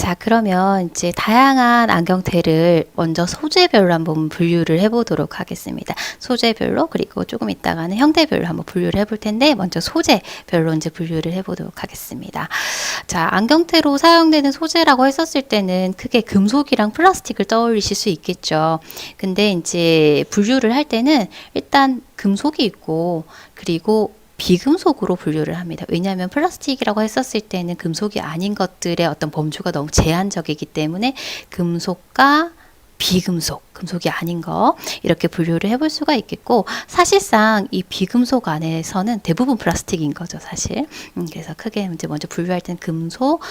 자, 그러면 이제 다양한 안경테를 먼저 소재별로 한번 분류를 해보도록 하겠습니다. 소재별로, 그리고 조금 있다가는 형태별로 한번 분류를 해볼 텐데, 먼저 소재별로 이제 분류를 해보도록 하겠습니다. 자, 안경테로 사용되는 소재라고 했었을 때는 크게 금속이랑 플라스틱을 떠올리실 수 있겠죠. 근데 이제 분류를 할 때는 일단 금속이 있고, 그리고 비금속으로 분류를 합니다. 왜냐하면 플라스틱이라고 했었을 때는 금속이 아닌 것들의 어떤 범주가 너무 제한적이기 때문에 금속과 비금속, 금속이 아닌 거 이렇게 분류를 해볼 수가 있겠고, 사실상 이 비금속 안에서는 대부분 플라스틱인 거죠, 사실. 그래서 크게 이제 먼저 분류할 때는 금속,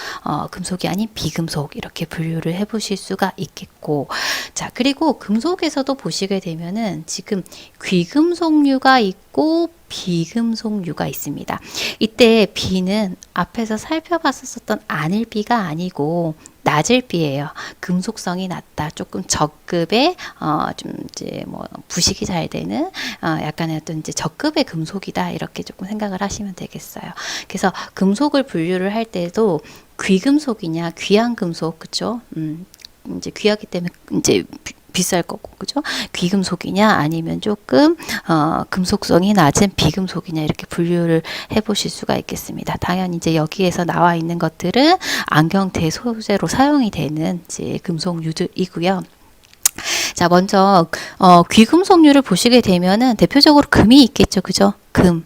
금속이 아닌 비금속 이렇게 분류를 해보실 수가 있겠고, 자, 그리고 금속에서도 보시게 되면은 지금 귀금속류가 있고 비금속류가 있습니다. 이때 비는 앞에서 살펴봤었던 아닐비가 아니고 낮을비예요. 금속성이 낮다. 조금 저급의 좀 이제 뭐 부식이 잘 되는 약간의 어떤 이제 저급의 금속이다. 이렇게 조금 생각을 하시면 되겠어요. 그래서 금속을 분류를 할 때도 귀금속이냐 귀한 금속, 그죠? 이제 귀하기 때문에 이제 비쌀 거고, 그죠? 귀금속이냐 아니면 조금 금속성이 낮은 비금속이냐 이렇게 분류를 해보실 수가 있겠습니다. 당연히 이제 여기에서 나와 있는 것들은 안경테 소재로 사용이 되는 이제 금속류들이고요. 자, 먼저 귀금속류를 보시게 되면은 대표적으로 금이 있겠죠, 그죠? 금,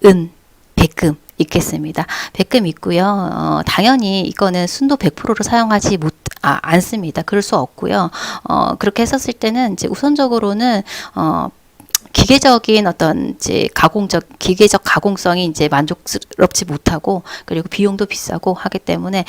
은, 백금 있겠습니다. 백금 있고요. 당연히 이거는 순도 100%로 사용하지 않습니다. 그럴 수 없고요. 그렇게 했었을 때는 이제 우선적으로는 기계적인 어떤 이제 기계적 가공성이 이제 만족스럽지 못하고, 그리고 비용도 비싸고 하기 때문에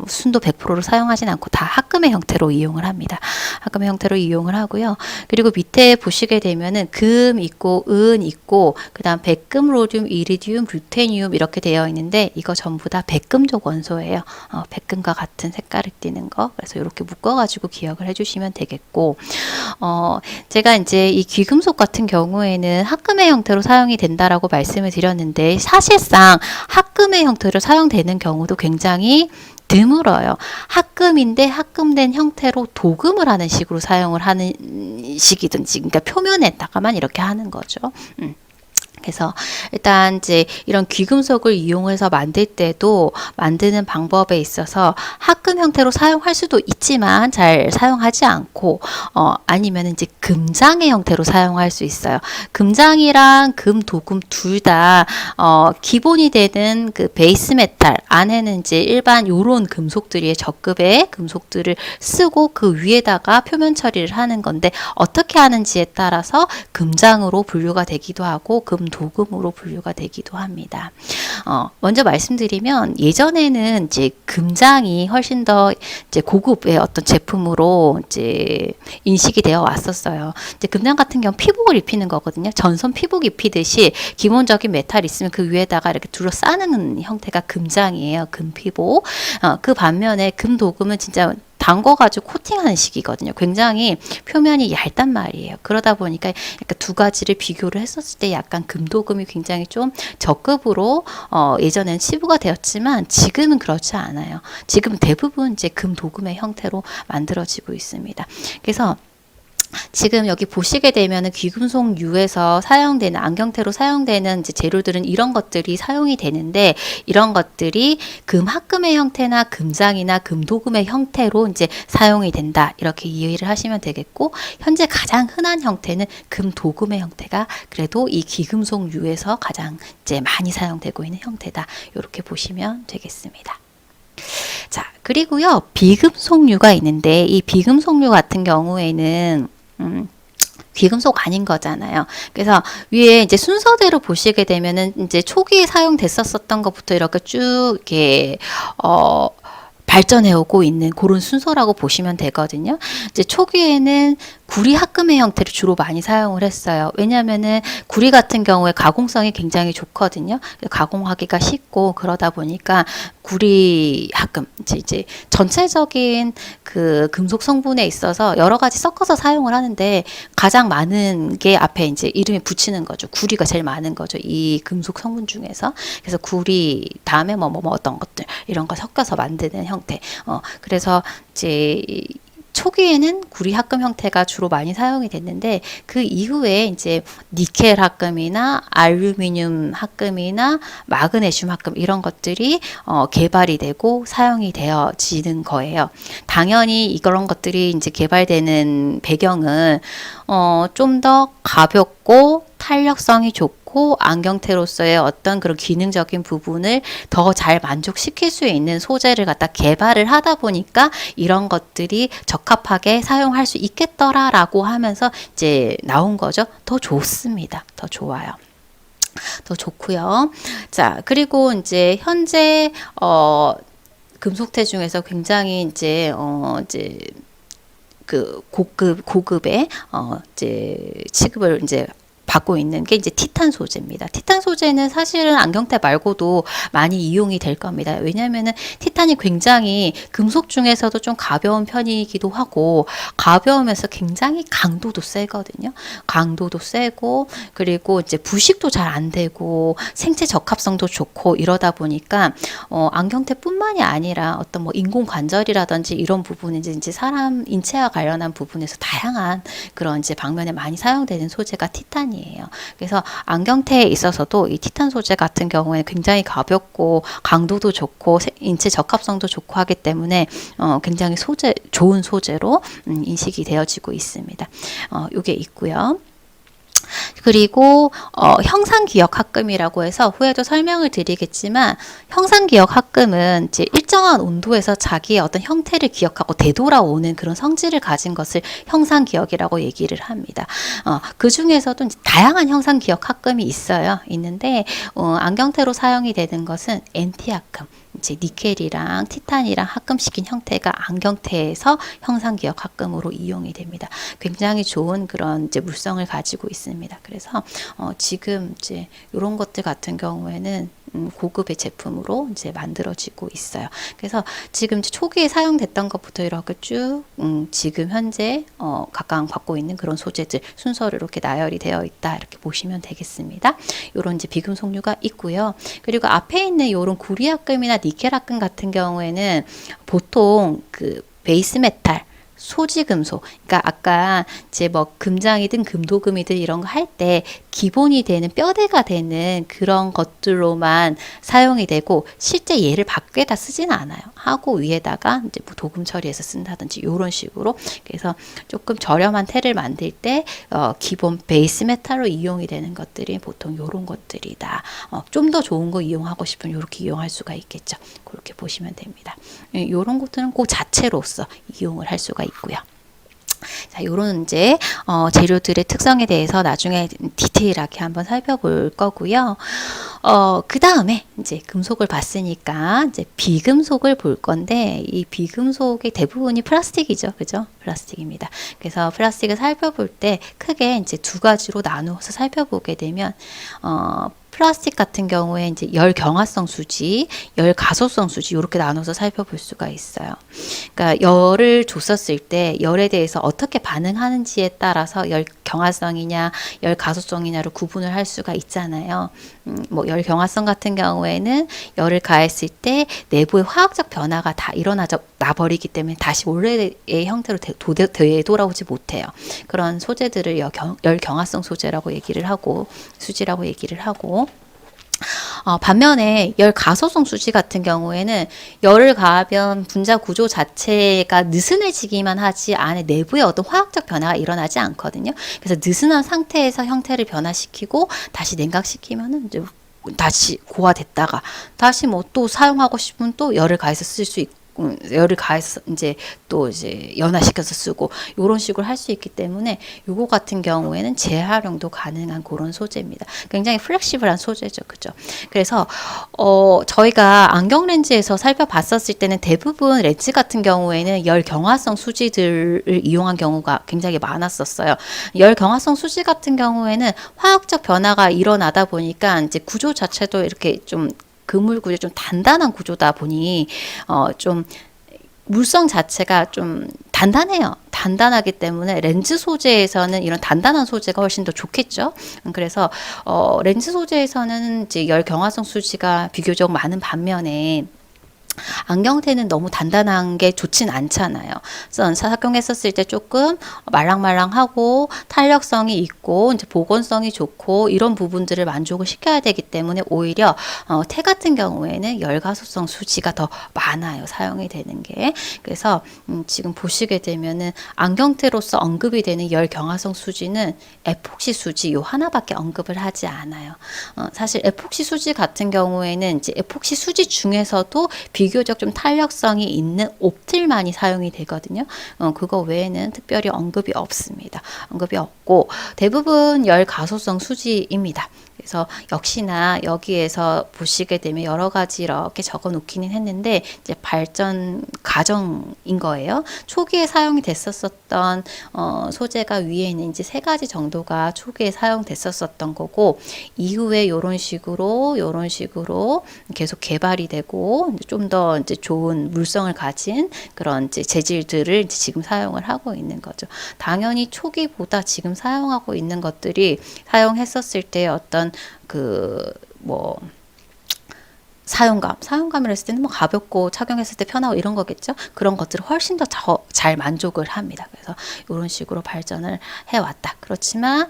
순도 100%로 사용하진 않고 다 합금의 형태로 이용을 합니다. 합금의 형태로 이용을 하고요. 그리고 밑에 보시게 되면은 금 있고 은 있고 그다음 백금, 로듐, 이리디움, 루테늄 이렇게 되어 있는데 이거 전부 다 백금족 원소예요. 백금과 같은 색깔을 띠는 거. 그래서 이렇게 묶어가지고 기억을 해주시면 되겠고, 제가 이제 이 귀금속 같은 경우에는 합금의 형태로 사용이 된다라고 말씀을 드렸는데, 사실상 합금의 형태로 사용되는 경우도 굉장히 드물어요. 합금인데 합금된 형태로 도금을 하는 식으로 사용을 하는 식이든지, 그러니까 표면에다가만 이렇게 하는 거죠. 그래서 일단 이제 이런 귀금속을 이용해서 만들 때도 만드는 방법에 있어서 합금 형태로 사용할 수도 있지만 잘 사용하지 않고, 아니면 이제 금장의 형태로 사용할 수 있어요. 금장이랑 금도금 둘 다 기본이 되는 그 베이스 메탈 안에는 이제 일반 요런 금속들이 저급의 금속들을 쓰고 그 위에다가 표면 처리를 하는 건데, 어떻게 하는지에 따라서 금장으로 분류가 되기도 하고 금도금으로 분류가 되기도 합니다. 먼저 말씀드리면, 예전에는 이제 금장이 훨씬 더 이제 고급의 어떤 제품으로 이제 인식이 되어 왔었어요. 이제 금장 같은 경우 피복을 입히는 거거든요. 전선 피복 입히듯이 기본적인 메탈이 있으면 그 위에다가 이렇게 둘러싸는 형태가 금장이에요. 금피복. 그 반면에 금도금은 진짜 담궈가지고 코팅하는 식이거든요. 굉장히 표면이 얇단 말이에요. 그러다 보니까 약간 두 가지를 비교를 했었을 때 약간 금도금이 굉장히 좀 저급으로 예전엔 치부가 되었지만 지금은 그렇지 않아요. 지금 대부분 이제 금도금의 형태로 만들어지고 있습니다. 그래서 지금 여기 보시게 되면은 귀금속류에서 사용되는 안경테로 사용되는 이제 재료들은 이런 것들이 사용이 되는데, 이런 것들이 금합금의 형태나 금장이나 금도금의 형태로 이제 사용이 된다. 이렇게 이해를 하시면 되겠고, 현재 가장 흔한 형태는 금도금의 형태가 그래도 이 귀금속류에서 가장 이제 많이 사용되고 있는 형태다. 이렇게 보시면 되겠습니다. 자, 그리고요, 비금속류가 있는데, 이 비금속류 같은 경우에는 귀금속 아닌 거잖아요. 그래서 위에 이제 순서대로 보시게 되면은 이제 초기에 사용됐었던 것부터 이렇게 쭉 이렇게 발전해 오고 있는 그런 순서라고 보시면 되거든요. 이제 초기에는 구리 합금의 형태를 주로 많이 사용을 했어요. 왜냐하면은 구리 같은 경우에 가공성이 굉장히 좋거든요. 가공하기가 쉽고 그러다 보니까 구리 합금 이제 전체적인 그 금속 성분에 있어서 여러 가지 섞어서 사용을 하는데 가장 많은 게 앞에 이제 이름이 붙이는 거죠. 구리가 제일 많은 거죠. 이 금속 성분 중에서. 그래서 구리 다음에 뭐 어떤 것들 이런 거 섞어서 만드는 형태. 그래서 이제 초기에는 구리 합금 형태가 주로 많이 사용이 됐는데 그 이후에 이제 니켈 합금이나 알루미늄 합금이나 마그네슘 합금 이런 것들이 개발이 되고 사용이 되어지는 거예요. 당연히 이런 것들이 이제 개발되는 배경은 좀 더 가볍고 탄력성이 좋고 안경테로서의 어떤 그런 기능적인 부분을 더 잘 만족시킬 수 있는 소재를 갖다 개발을 하다 보니까 이런 것들이 적합하게 사용할 수 있겠더라라고 하면서 이제 나온 거죠. 더 좋습니다. 더 좋아요. 더 좋고요. 자, 그리고 이제 현재 금속태 중에서 굉장히 이제 그 고급의 이제 취급을 이제 받고 있는 게 이제 티탄 소재입니다. 티탄 소재는 사실은 안경테 말고도 많이 이용이 될 겁니다. 왜냐하면은 티탄이 굉장히 금속 중에서도 좀 가벼운 편이기도 하고 가벼우면서 굉장히 강도도 세거든요. 강도도 세고 그리고 이제 부식도 잘 안 되고 생체 적합성도 좋고 이러다 보니까 안경테뿐만이 아니라 어떤 뭐 인공 관절이라든지 이런 부분이 이제 사람 인체와 관련한 부분에서 다양한 그런 이제 방면에 많이 사용되는 소재가 티탄이에요. 그래서 안경테에 있어서도 이 티탄 소재 같은 경우에는 굉장히 가볍고 강도도 좋고 인체 적합성도 좋고 하기 때문에 굉장히 좋은 소재로 인식이 되어지고 있습니다. 이게 있고요. 그리고 형상기억 합금이라고 해서 후에도 설명을 드리겠지만 형상기억 합금은 이제 일정한 온도에서 자기의 어떤 형태를 기억하고 되돌아오는 그런 성질을 가진 것을 형상기억이라고 얘기를 합니다. 그 중에서도 이제 다양한 형상기억 합금이 있는데 안경테로 사용이 되는 것은 NT 합금. 이제 니켈이랑 티탄이랑 합금시킨 형태가 안경테에서 형상기억 합금으로 이용이 됩니다. 굉장히 좋은 그런 이제 물성을 가지고 있습니다. 그래서 지금 이제 이런 것들 같은 경우에는 고급의 제품으로 이제 만들어지고 있어요. 그래서 지금 초기에 사용됐던 것부터 이렇게 쭉 지금 현재 각각 갖고 있는 그런 소재들 순서로 이렇게 나열이 되어 있다 이렇게 보시면 되겠습니다. 이런 이제 비금속류가 있고요. 그리고 앞에 있는 이런 구리 합금이나 니켈 합금 같은 경우에는 보통 그 베이스 메탈 소지금속, 그러니까 아까 이제 뭐 금장이든 금도금이든 이런 거 할 때 기본이 되는 뼈대가 되는 그런 것들로만 사용이 되고 실제 얘를 밖에다 쓰지는 않아요. 하고 위에다가 이제 뭐 도금 처리해서 쓴다든지 이런 식으로. 그래서 조금 저렴한 테를 만들 때 기본 베이스 메탈로 이용이 되는 것들이 보통 이런 것들이다. 좀 더 좋은 거 이용하고 싶으면 이렇게 이용할 수가 있겠죠. 그렇게 보시면 됩니다. 이런 것들은 그 자체로서 이용을 할 수가 있고요. 자, 요런 이제 재료들의 특성에 대해서 나중에 디테일하게 한번 살펴볼 거고요. 그 다음에 이제 금속을 봤으니까 이제 비금속을 볼 건데 이 비금속의 대부분이 플라스틱이죠, 그죠? 플라스틱입니다. 그래서 플라스틱을 살펴볼 때 크게 이제 두 가지로 나누어서 살펴보게 되면 플라스틱 같은 경우에 이제 열 경화성 수지, 열 가소성 수지 이렇게 나눠서 살펴볼 수가 있어요. 그러니까 열을 줬었을 때 열에 대해서 어떻게 반응하는지에 따라서 열 경화성이냐, 열 가소성이냐로 구분을 할 수가 있잖아요. 뭐 열 경화성 같은 경우에는 열을 가했을 때 내부의 화학적 변화가 다 일어나 버리기 때문에 다시 원래의 형태로 되돌아오지 못해요. 그런 소재들을 열 경화성 소재라고 얘기를 하고 수지라고 얘기를 하고 반면에 열 가소성 수지 같은 경우에는 열을 가하면 분자 구조 자체가 느슨해지기만 하지 안에 내부에 어떤 화학적 변화가 일어나지 않거든요. 그래서 느슨한 상태에서 형태를 변화시키고 다시 냉각시키면은 이제 다시 고화됐다가 다시 뭐 또 사용하고 싶으면 또 열을 가해서 쓸 수 있고 열을 가해서 이제 또 이제 연화시켜서 쓰고 이런 식으로 할 수 있기 때문에 요거 같은 경우에는 재활용도 가능한 그런 소재입니다. 굉장히 플렉시블한 소재죠, 그죠? 그래서 저희가 안경 렌즈에서 살펴봤었을 때는 대부분 렌즈 같은 경우에는 열 경화성 수지들을 이용한 경우가 굉장히 많았었어요. 열 경화성 수지 같은 경우에는 화학적 변화가 일어나다 보니까 이제 구조 자체도 이렇게 좀 그물 구조 좀 단단한 구조다 보니 좀 물성 자체가 좀 단단해요. 단단하기 때문에 렌즈 소재에서는 이런 단단한 소재가 훨씬 더 좋겠죠. 그래서 렌즈 소재에서는 이제 열 경화성 수지가 비교적 많은 반면에 안경테는 너무 단단한 게 좋진 않잖아요. 그래서 착용했었을 때 조금 말랑말랑하고 탄력성이 있고 이제 보건성이 좋고 이런 부분들을 만족을 시켜야 되기 때문에 오히려 테 같은 경우에는 열가소성 수지가 더 많아요. 사용이 되는 게. 그래서 지금 보시게 되면은 안경테로서 언급이 되는 열 경화성 수지는 에폭시 수지 요 하나밖에 언급을 하지 않아요. 사실 에폭시 수지 같은 경우에는 이제 에폭시 수지 중에서도 비교적 좀 탄력성이 있는 옵틸만이 사용이 되거든요. 그거 외에는 특별히 언급이 없습니다. 언급이 없고 대부분 열 가소성 수지입니다. 그래서 역시나 여기에서 보시게 되면 여러 가지 이렇게 적어 놓기는 했는데 이제 발전 과정인 거예요. 초기에 사용이 됐었던 소재가 위에 있는 이제 3가지 정도가 초기에 사용됐었던 거고 이후에 요런 식으로 계속 개발이 되고 좀 더 이제 좋은 물성을 가진 그런 이제 재질들을 이제 지금 사용을 하고 있는 거죠. 당연히 초기보다 지금 사용하고 있는 것들이 사용했었을 때 어떤 사용감을 했을 때는 뭐 가볍고 착용했을 때 편하고 이런 거겠죠. 그런 것들을 훨씬 더 잘 만족을 합니다. 그래서 이런 식으로 발전을 해왔다. 그렇지만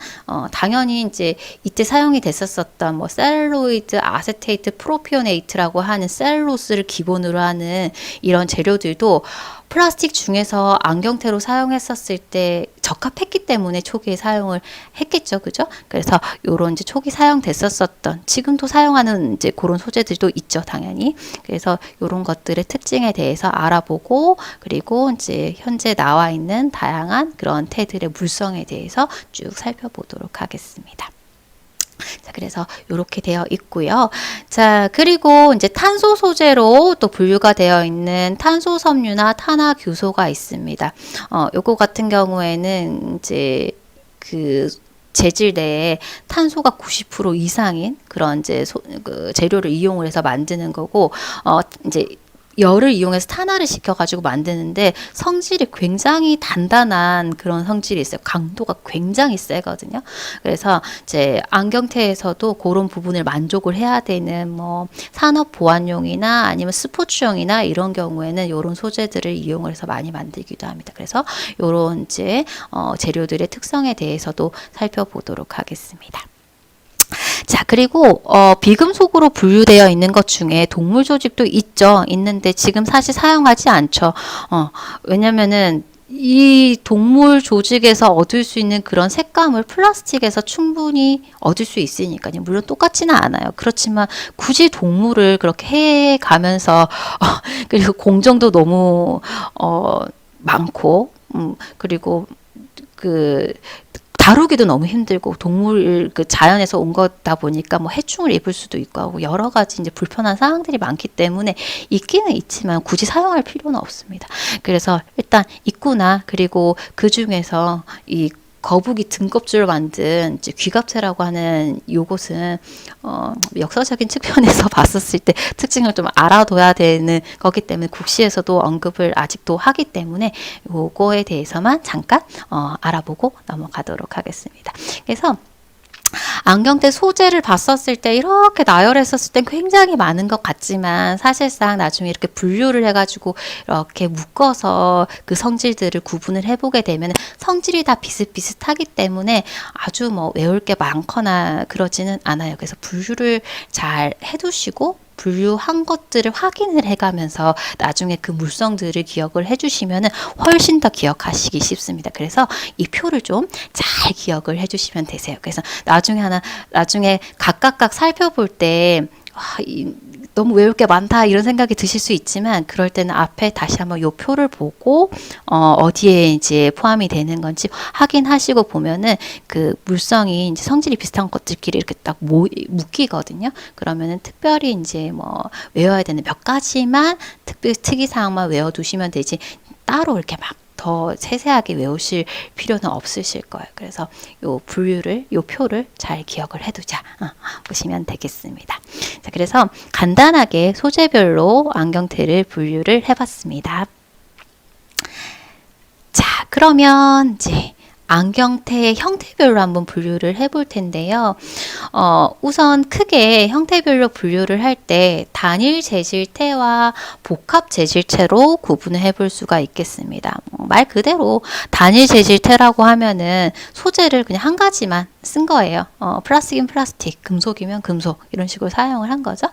당연히 이제 이때 사용이 됐었던 뭐 셀룰로이드, 아세테이트, 프로피오네이트라고 하는 셀룰로스를 기본으로 하는 이런 재료들도 플라스틱 중에서 안경테로 사용했었을 때 적합했기 때문에 초기에 사용을 했겠죠, 그죠? 그래서 요런 이제 초기 사용됐었던 지금도 사용하는 이제 그런 소재들도 있죠, 당연히. 그래서 요런 것들의 특징에 대해서 알아보고 그리고 이제 현재 나와 있는 다양한 그런 테들의 물성에 대해서 쭉 살펴보도록 하겠습니다. 자, 그래서 이렇게 되어 있고요. 자, 그리고 이제 탄소 소재로 또 분류가 되어 있는 탄소 섬유나 탄화규소가 있습니다. 요거 같은 경우에는 이제 그 재질 내에 탄소가 90% 이상인 그런 이제 재료를 이용을 해서 만드는 거고, 이제 열을 이용해서 탄화를 시켜가지고 만드는데 성질이 굉장히 단단한 그런 성질이 있어요. 강도가 굉장히 세거든요. 그래서 이제 안경테에서도 그런 부분을 만족을 해야 되는 뭐 산업 보안용이나 아니면 스포츠용이나 이런 경우에는 이런 소재들을 이용을 해서 많이 만들기도 합니다. 그래서 이런 이제 재료들의 특성에 대해서도 살펴보도록 하겠습니다. 자, 그리고 비금속으로 분류되어 있는 것 중에 동물 조직도 있는데 지금 사실 사용하지 않죠. 왜냐면은 이 동물 조직에서 얻을 수 있는 그런 색감을 플라스틱에서 충분히 얻을 수 있으니까요. 물론 똑같지는 않아요. 그렇지만 굳이 동물을 그렇게 해 가면서 그리고 공정도 너무 많고 그리고 다루기도 너무 힘들고 동물 자연에서 온 거다 보니까 뭐 해충을 입을 수도 있고 하고 여러 가지 이제 불편한 상황들이 많기 때문에 있기는 있지만 굳이 사용할 필요는 없습니다. 그래서 일단 있구나. 그리고 그 중에서 이 거북이 등껍질로 만든 이제 귀갑체라고 하는 요것은 역사적인 측면에서 봤었을 때 특징을 좀 알아둬야 되는 거기 때문에 국시에서도 언급을 아직도 하기 때문에 요거에 대해서만 잠깐 알아보고 넘어가도록 하겠습니다. 그래서 안경테 소재를 봤었을 때 이렇게 나열했었을 땐 굉장히 많은 것 같지만 사실상 나중에 이렇게 분류를 해가지고 이렇게 묶어서 그 성질들을 구분을 해보게 되면 성질이 다 비슷비슷하기 때문에 아주 뭐 외울 게 많거나 그러지는 않아요. 그래서 분류를 잘 해두시고 분류한 것들을 확인을 해가면서 나중에 그 물성들을 기억을 해주시면 훨씬 더 기억하시기 쉽습니다. 그래서 이 표를 좀 잘 기억을 해주시면 되세요. 그래서 나중에 각각 살펴볼 때 너무 외울 게 많다 이런 생각이 드실 수 있지만 그럴 때는 앞에 다시 한번 요 표를 보고 어디에 이제 포함이 되는 건지 확인하시고 보면은 그 물성이 이제 성질이 비슷한 것들끼리 이렇게 딱 묶이거든요. 그러면은 특별히 이제 뭐 외워야 되는 몇 가지만 특이사항만 외워두시면 되지 따로 이렇게 막 더 세세하게 외우실 필요는 없으실 거예요. 그래서 요 분류를, 요 표를 잘 기억을 해두자 보시면 되겠습니다. 자, 그래서 간단하게 소재별로 안경테를 분류를 해봤습니다. 자, 그러면 이제 안경테의 형태별로 한번 분류를 해볼 텐데요. 우선 크게 형태별로 분류를 할 때 단일 재질테와 복합 재질테로 구분을 해볼 수가 있겠습니다. 말 그대로 단일 재질테라고 하면은 소재를 그냥 한 가지만 쓴 거예요. 플라스틱이면 플라스틱, 금속이면 금속 이런 식으로 사용을 한 거죠.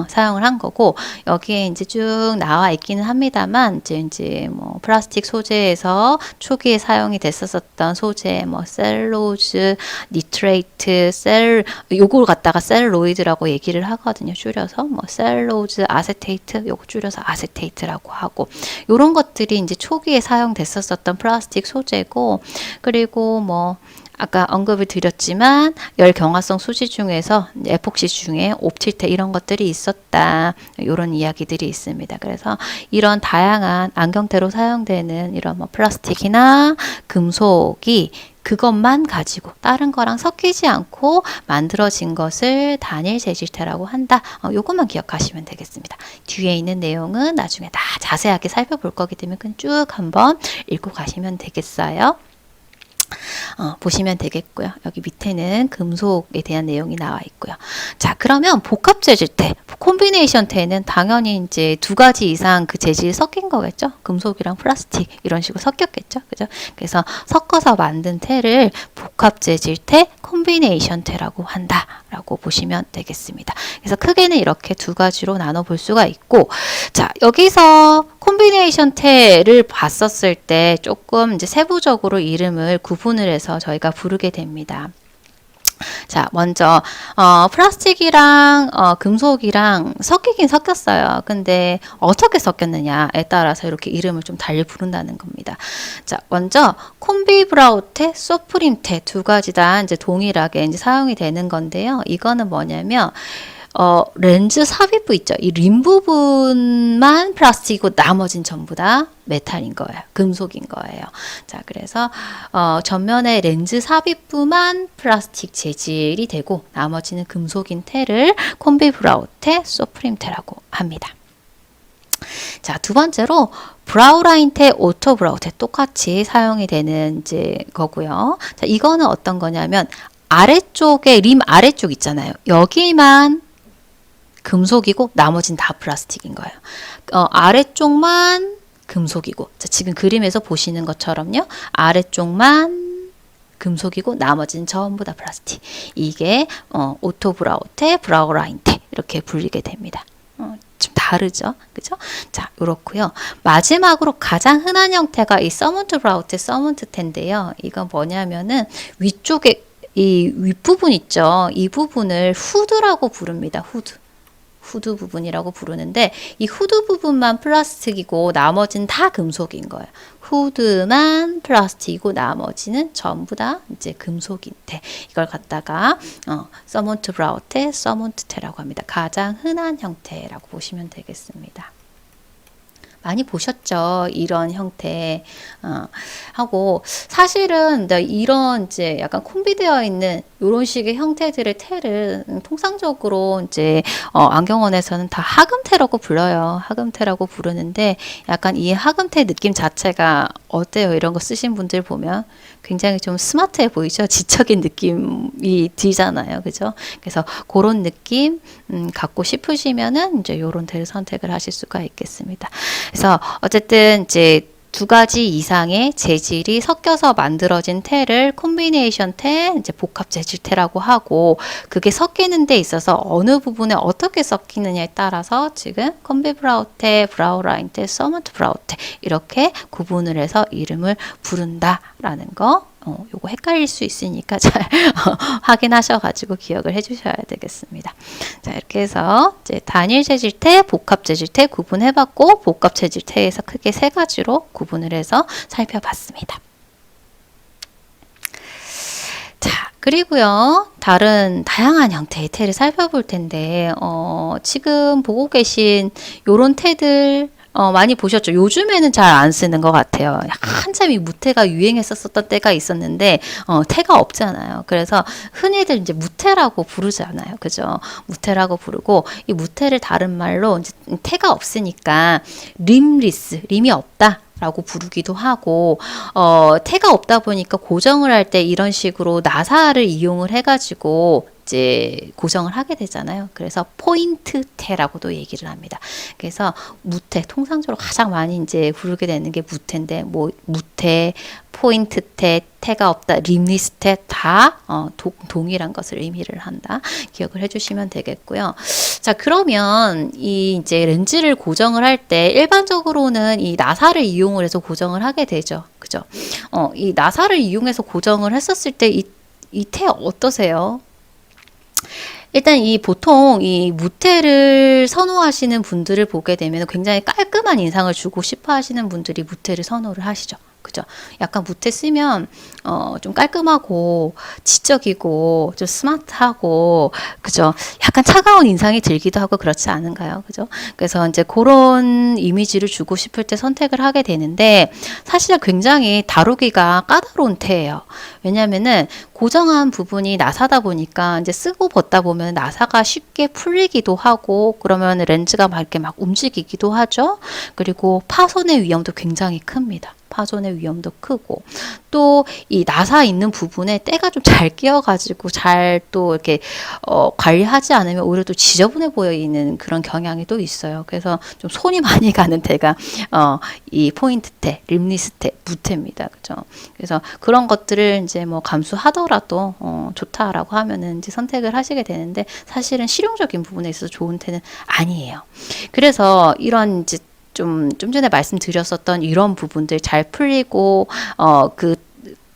사용을 한 거고 여기에 이제 쭉 나와 있기는 합니다만 이제 뭐 플라스틱 소재에서 초기에 사용이 됐었던 소재, 뭐 셀룰로즈, 니트레이트, 요걸 갖다가 셀룰로이드라고 얘기를 하거든요. 줄여서 뭐 셀룰로즈, 아세테이트, 요거 줄여서 아세테이트라고 하고 요런 것들이 이제 초기에 사용됐었던 플라스틱 소재고 그리고 뭐 아까 언급을 드렸지만 열경화성 수지 중에서 에폭시 중에 옵틸테 이런 것들이 있었다. 이런 이야기들이 있습니다. 그래서 이런 다양한 안경테로 사용되는 이런 뭐 플라스틱이나 금속이 그것만 가지고 다른 거랑 섞이지 않고 만들어진 것을 단일 재질테라고 한다. 요것만 기억하시면 되겠습니다. 뒤에 있는 내용은 나중에 다 자세하게 살펴볼 거기 때문에 그냥 쭉 한번 읽고 가시면 되겠어요. 보시면 되겠고요. 여기 밑에는 금속에 대한 내용이 나와 있고요. 자, 그러면 복합 재질테, 콤비네이션 테는 당연히 이제 두 가지 이상 그 재질이 섞인 거겠죠. 금속이랑 플라스틱 이런 식으로 섞였겠죠. 그죠? 그래서 섞어서 만든 테를 복합 재질테, 콤비네이션 테라고 한다라고 보시면 되겠습니다. 그래서 크게는 이렇게 두 가지로 나눠 볼 수가 있고, 자, 여기서 콤비네이션 테를 봤었을 때 조금 이제 세부적으로 이름을 구분을 해서 저희가 부르게 됩니다. 자, 먼저 플라스틱이랑 금속이랑 섞이긴 섞였어요. 근데 어떻게 섞였느냐에 따라서 이렇게 이름을 좀 달리 부른다는 겁니다. 자, 먼저 콤비브라우테, 소프림테 두 가지 다 이제 동일하게 이제 사용이 되는 건데요. 이거는 뭐냐면 렌즈 삽입부 있죠. 이 림 부분만 플라스틱이고 나머진 전부 다 메탈인 거예요. 금속인 거예요. 자, 그래서 전면에 렌즈 삽입부만 플라스틱 재질이 되고 나머지는 금속인 테를 콤비브라우테, 소프림테라고 합니다. 자, 두 번째로 브라우라인테, 오토브라우테 똑같이 사용이 되는 이제 거고요. 자, 이거는 어떤 거냐면 아래쪽에 림 아래쪽 있잖아요. 여기만 금속이고 나머진 다 플라스틱인 거예요. 아래쪽만 금속이고 자, 지금 그림에서 보시는 것처럼요. 아래쪽만 금속이고 나머지는 전부 다 플라스틱. 이게 오토브라우테, 브라우라인테 이렇게 불리게 됩니다. 좀 다르죠. 그죠? 자, 이렇고요. 마지막으로 가장 흔한 형태가 이 서먼트 브라우테, 서먼트 텐데요. 이건 뭐냐면은 위쪽에 이 윗부분 있죠. 이 부분을 후드라고 부릅니다. 후드 부분이라고 부르는데 이 후드 부분만 플라스틱이고 나머지는 다 금속인 거예요. 후드만 플라스틱이고 나머지는 전부 다 이제 금속인 테. 이걸 갖다가 서먼트 브라우테, 서먼트 테라고 합니다. 가장 흔한 형태라고 보시면 되겠습니다. 많이 보셨죠? 이런 형태 하고 사실은 이런 이제 약간 콤비되어 있는 이런 식의 형태들의 테를 통상적으로 이제 안경원에서는 다 하금테라고 불러요. 하금테라고 부르는데 약간 이 하금테 느낌 자체가 어때요? 이런 거 쓰신 분들 보면 굉장히 좀 스마트해 보이죠? 지적인 느낌이 들잖아요. 그죠? 그래서 그런 느낌 갖고 싶으시면은 이제 요런 테를 선택을 하실 수가 있겠습니다. 그래서 어쨌든 이제 두 가지 이상의 재질이 섞여서 만들어진 테를 콤비네이션 테, 이제 복합 재질 테라고 하고 그게 섞이는 데 있어서 어느 부분에 어떻게 섞이느냐에 따라서 지금 콤비브라우테, 브라우라인테, 서먼트 브라우테 이렇게 구분을 해서 이름을 부른다라는 거 요거 헷갈릴 수 있으니까 잘 확인하셔가지고 기억을 해주셔야 되겠습니다. 자, 이렇게 해서 이제 단일 재질태, 복합 재질태 구분해봤고, 복합 재질태에서 크게 세 가지로 구분을 해서 살펴봤습니다. 자, 그리고요, 다른 다양한 형태의 태를 살펴볼 텐데, 지금 보고 계신 요런 태들, 많이 보셨죠? 요즘에는 잘 안 쓰는 것 같아요. 한참 이 무태가 유행했었던 때가 있었는데, 태가 없잖아요. 그래서 흔히들 이제 무태라고 부르잖아요. 그죠? 무태라고 부르고, 이 무태를 다른 말로 이제 태가 없으니까 림리스, 림이 없다. 라고 부르기도 하고, 태가 없다 보니까 고정을 할 때 이런 식으로 나사를 이용을 해가지고 이제 고정을 하게 되잖아요. 그래서 포인트 태라고도 얘기를 합니다. 그래서 무태, 통상적으로 가장 많이 이제 부르게 되는 게 무태인데, 뭐 무태, 포인트 태, 태가 없다, 림리스 태 다 동일한 것을 의미를 한다. 기억을 해주시면 되겠고요. 자, 그러면 이 이제 렌즈를 고정을 할 때 일반적으로는 이 나사를 이용을 해서 고정을 하게 되죠. 그죠? 이 나사를 이용해서 고정을 했었을 때 이 태 어떠세요? 일단 이 보통 이 무태를 선호하시는 분들을 보게 되면 굉장히 깔끔한 인상을 주고 싶어 하시는 분들이 무태를 선호를 하시죠. 그죠? 약간 무태 쓰면 좀 깔끔하고 지적이고 좀 스마트하고, 그죠? 약간 차가운 인상이 들기도 하고 그렇지 않은가요? 그죠? 그래서 이제 그런 이미지를 주고 싶을 때 선택을 하게 되는데, 사실 굉장히 다루기가 까다로운 태예요. 왜냐면은 고정한 부분이 나사다 보니까 이제 쓰고 벗다 보면 나사가 쉽게 풀리기도 하고, 그러면 렌즈가 막 이렇게 막 움직이기도 하죠. 그리고 파손의 위험도 굉장히 큽니다. 파손의 위험도 크고, 또 이 나사 있는 부분에 때가 좀 잘 끼어가지고 잘 또 이렇게 관리하지 않으면 오히려 또 지저분해 보이는 그런 경향이 또 있어요. 그래서 좀 손이 많이 가는 태가 이 포인트 태, 림리스 태, 무태입니다. 그죠? 그래서 그런 것들을 이제 뭐 감수하더라도 좋다라고 하면은 이제 선택을 하시게 되는데, 사실은 실용적인 부분에 있어서 좋은 태는 아니에요. 그래서 이런 이제 좀 전에 말씀드렸었던 이런 부분들 잘 풀리고, 그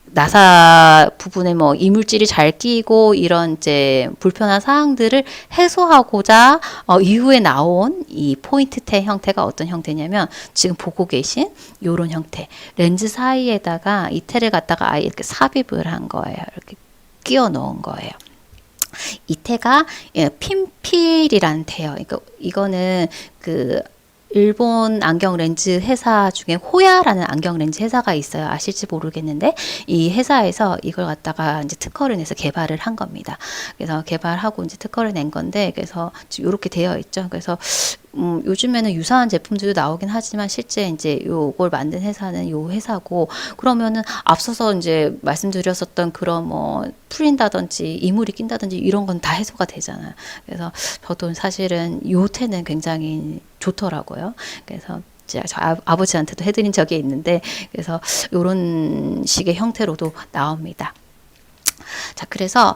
나사 부분에 뭐 이물질이 잘 끼고 이런 이제 불편한 사항들을 해소하고자 이후에 나온 이 포인트 태 형태가 어떤 형태냐면, 지금 보고 계신 요런 형태, 렌즈 사이에다가 이 태를 갖다가 아예 이렇게 삽입을 한 거예요. 이렇게 끼워 넣은 거예요. 이 태가 핀필이라는 태예요. 그러니까 이거는 그 일본 안경 렌즈 회사 중에 호야라는 안경 렌즈 회사가 있어요. 아실지 모르겠는데, 이 회사에서 이걸 갖다가 이제 특허를 내서 개발을 한 겁니다. 그래서 개발하고 이제 특허를 낸 건데, 그래서 지금 이렇게 되어 있죠. 그래서 요즘에는 유사한 제품들도 나오긴 하지만 실제 이제 요걸 만든 회사는 요 회사고, 그러면은 앞서서 이제 말씀드렸었던 그런 뭐 풀린다든지 이물이 낀다든지 이런 건 다 해소가 되잖아요. 그래서 저도 사실은 요 태는 굉장히 좋더라고요. 그래서 제가 저 아버지한테도 해드린 적이 있는데, 그래서 요런 식의 형태로도 나옵니다. 자, 그래서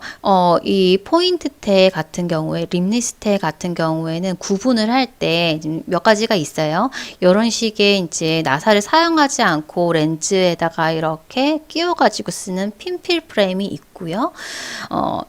이 포인트 태 같은 경우에, 림리스 태 같은 경우에는 구분을 할 때 몇 가지가 있어요. 이런 식의 이제 나사를 사용하지 않고 렌즈에다가 이렇게 끼워가지고 쓰는 핀필 프레임이 있고요.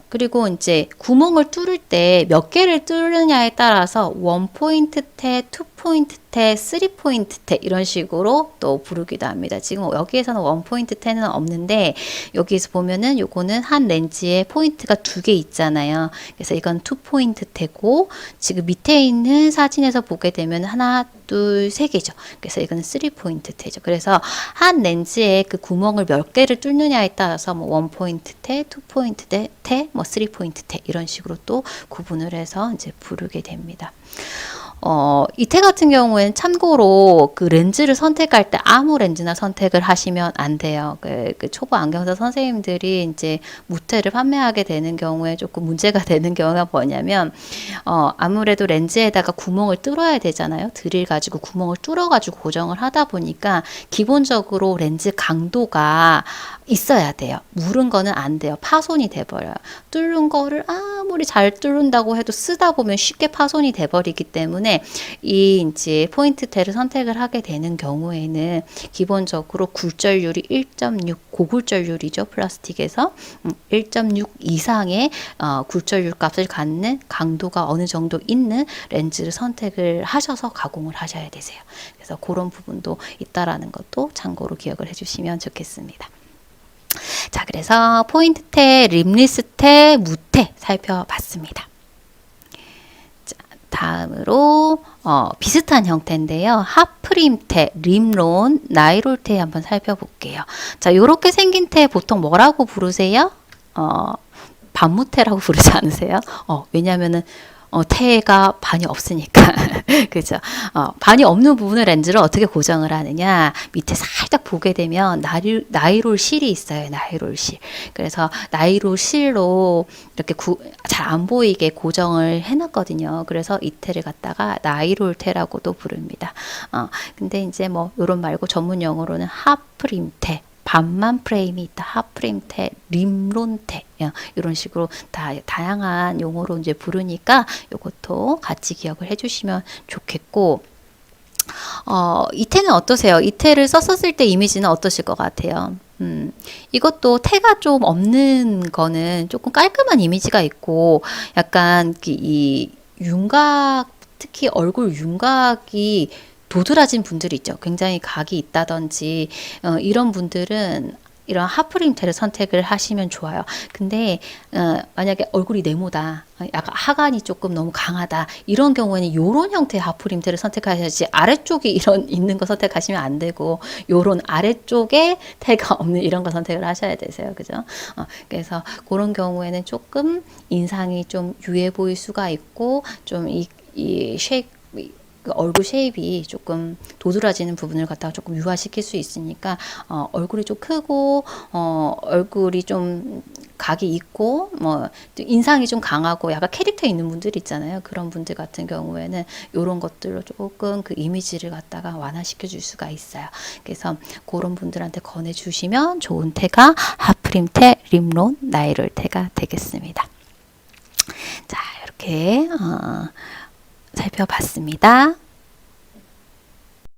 그리고 이제 구멍을 뚫을 때 몇 개를 뚫느냐에 따라서 원 포인트 태, 투 포인트 태, 3포인트 태 이런 식으로 또 부르기도 합니다. 지금 여기에서는 원 포인트 태는 없는데, 여기에서 보면은 요거는 한 렌즈에 포인트가 2개 있잖아요. 그래서 이건 2포인트 태고, 지금 밑에 있는 사진에서 보게 되면 하나, 둘, 세 개죠. 그래서 이거는 3포인트 태죠. 그래서 한 렌즈에 그 구멍을 몇 개를 뚫느냐에 따라서 뭐 1포인트 태, 2포인트 태, 뭐 3포인트 태 이런 식으로 또 구분을 해서 이제 부르게 됩니다. 이 태 같은 경우에는 참고로 그 렌즈를 선택할 때 아무 렌즈나 선택을 하시면 안 돼요. 그 초보 안경사 선생님들이 이제 무태를 판매하게 되는 경우에 조금 문제가 되는 경우가 뭐냐면, 아무래도 렌즈에다가 구멍을 뚫어야 되잖아요. 드릴 가지고 구멍을 뚫어가지고 고정을 하다 보니까 기본적으로 렌즈 강도가 있어야 돼요. 무른 거는 안 돼요. 파손이 돼버려요. 뚫는 거를 아무리 잘 뚫는다고 해도 쓰다 보면 쉽게 파손이 돼버리기 때문에 때문에 이 이제 포인트 테를 선택을 하게 되는 경우에는 기본적으로 굴절률이 1.6 고굴절률이죠. 플라스틱에서 1.6 이상의 굴절률 값을 갖는 강도가 어느 정도 있는 렌즈를 선택을 하셔서 가공을 하셔야 되세요. 그래서 그런 부분도 있다라는 것도 참고로 기억을 해주시면 좋겠습니다. 자, 그래서 포인트테, 림리스테, 무테 살펴봤습니다. 자, 다음으로 비슷한 형태인데요. 하프림테, 림론, 나이롤테 한번 살펴볼게요. 자, 이렇게 생긴 테 보통 뭐라고 부르세요? 반무테라고 부르지 않으세요? 왜냐면은 태가 반이 없으니까. 그죠? 반이 없는 부분의 렌즈를 어떻게 고정을 하느냐. 밑에 살짝 보게 되면 나이롤 실이 있어요. 나이롤 실. 그래서 나이롤 실로 이렇게 잘 안 보이게 고정을 해놨거든요. 그래서 이 태를 갖다가 나이롤 태라고도 부릅니다. 근데 이제 뭐 요런 말고 전문 용어로는 하프림 태. 반만 프레임이 있다. 하프림테, 림론테 이런 식으로 다양한 용어로 이제 부르니까 이것도 같이 기억을 해주시면 좋겠고, 이 태는 어떠세요? 이 태를 썼었을 때 이미지는 어떠실 것 같아요? 이것도 태가 좀 없는 거는 조금 깔끔한 이미지가 있고, 약간 이 윤곽, 특히 얼굴 윤곽이 도드라진 분들이 있죠. 굉장히 각이 있다든지 이런 분들은 이런 하프림테를 선택을 하시면 좋아요. 근데 만약에 얼굴이 네모다, 약간 하관이 조금 너무 강하다, 이런 경우에는 이런 형태의 하프림테를 선택하셔야지 아래쪽에 이런 있는 거 선택하시면 안 되고 요런 아래쪽에 태가 없는 이런 거 선택을 하셔야 되세요. 그죠? 그래서 그런 경우에는 조금 인상이 좀 유해 보일 수가 있고, 좀 이 쉐입, 얼굴 쉐입이 조금 도드라지는 부분을 갖다가 조금 유화시킬 수 있으니까 얼굴이 좀 크고 얼굴이 좀 각이 있고 뭐 인상이 좀 강하고 약간 캐릭터 있는 분들 있잖아요. 그런 분들 같은 경우에는 이런 것들로 조금 그 이미지를 갖다가 완화시켜 줄 수가 있어요. 그래서 그런 분들한테 권해 주시면 좋은 태가 하프림테, 림론, 나이롤 태가 되겠습니다. 자, 이렇게 살펴봤습니다.